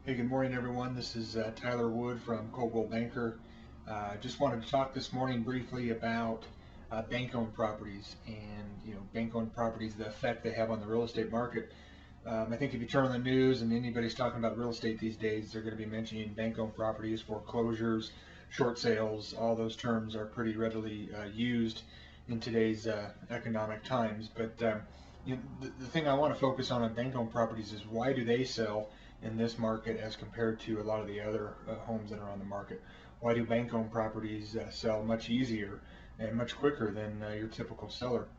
Hey, good morning, everyone. This is Tyler Wood from Coldwell Banker. Just wanted to talk this morning briefly about bank-owned properties and bank-owned properties, the effect they have on the real estate market. I think if you turn on the news and anybody's talking about real estate these days, they're going to be mentioning bank-owned properties, foreclosures, short sales. All those terms are pretty readily used in today's economic times. But the thing I want to focus on bank-owned properties is why do they sell in this market as compared to a lot of the other homes that are on the market? Why do bank-owned properties sell much easier and much quicker than your typical seller?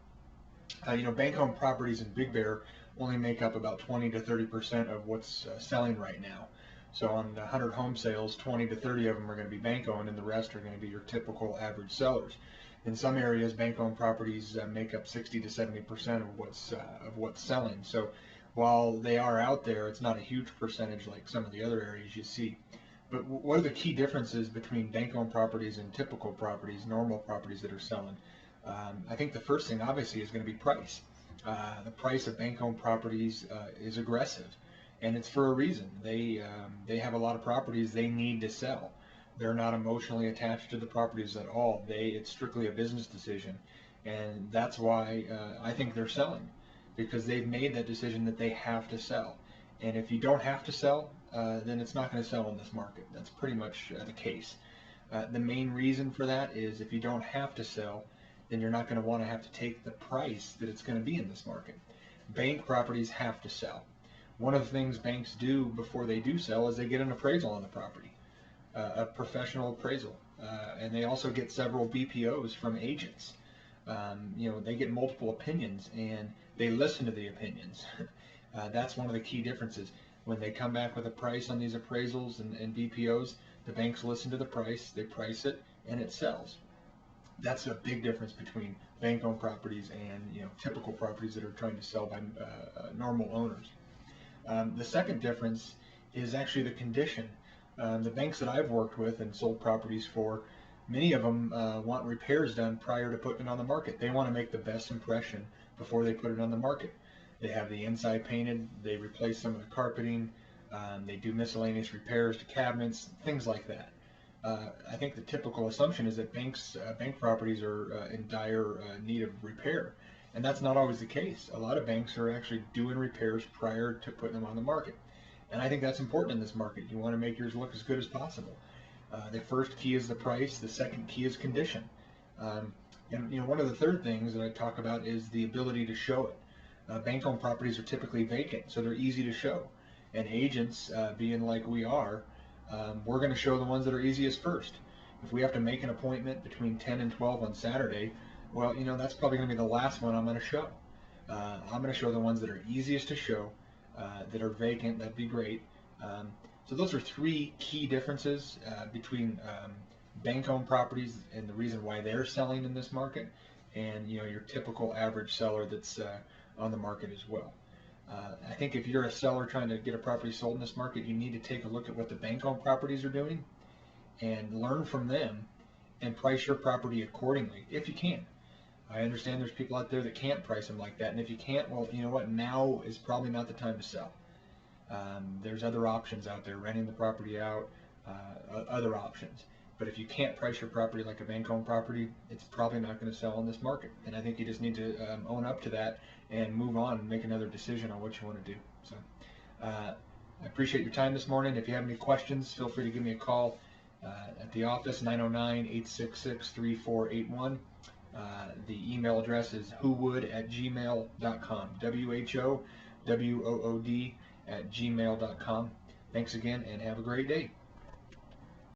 Bank-owned properties in Big Bear only make up about 20 to 30% of what's selling right now. So on 100 home sales, 20 to 30 of them are going to be bank-owned, and the rest are going to be your typical average sellers. In some areas, bank-owned properties make up 60 to 70% of what's selling. So while they are out there, it's not a huge percentage like some of the other areas you see. But what are the key differences between bank-owned properties and typical properties, normal properties that are selling? I think the first thing obviously is going to be price. The price of bank-owned properties is aggressive, and it's for a reason. They have a lot of properties they need to sell. They're not emotionally attached to the properties at all. It's strictly a business decision, and that's why I think they're selling, because they've made that decision that they have to sell. And if you don't have to sell, then it's not going to sell in this market. That's pretty much the case. The main reason for that is if you don't have to sell, then you're not going to want to have to take the price that it's going to be in this market. Bank properties have to sell. One of the things banks do before they do sell is they get an appraisal on the property, a professional appraisal, and they also get several BPOs from agents. They get multiple opinions and they listen to the opinions. That's one of the key differences. When they come back with a price on these appraisals and BPOs, the banks listen to the price, they price it, and it sells. That's a big difference between bank-owned properties and typical properties that are trying to sell by normal owners. The second difference is actually the condition. The banks that I've worked with and sold properties for, many of them want repairs done prior to putting it on the market. They want to make the best impression before they put it on the market. They have the inside painted, they replace some of the carpeting, they do miscellaneous repairs to cabinets, things like that. I think the typical assumption is that bank properties are in dire need of repair, and that's not always the case. A lot of banks are actually doing repairs prior to putting them on the market, and I think that's important in this market. You want to make yours look as good as possible. The first key is the price. The second key is condition. And one of the third things that I talk about is the ability to show it. Bank-owned properties are typically vacant, so they're easy to show. And agents, being like we are, we're going to show the ones that are easiest first. If we have to make an appointment between 10 and 12 on Saturday, well, that's probably going to be the last one I'm going to show. I'm going to show the ones that are easiest to show, that are vacant. That'd be great. So those are three key differences between bank-owned properties and the reason why they're selling in this market, and your typical average seller that's on the market as well. I think if you're a seller trying to get a property sold in this market, you need to take a look at what the bank-owned properties are doing and learn from them and price your property accordingly if you can. I understand there's people out there that can't price them like that, and if you can't, well, you know what, now is probably not the time to sell. There's other options out there, renting the property out, other options. But if you can't price your property like a bank-owned property, it's probably not going to sell in this market. And I think you just need to own up to that and move on and make another decision on what you want to do. So I appreciate your time this morning. If you have any questions, feel free to give me a call at the office, 909-866-3481. The email address is whowood@gmail.com, WHOWOOD@gmail.com. Thanks again, and have a great day.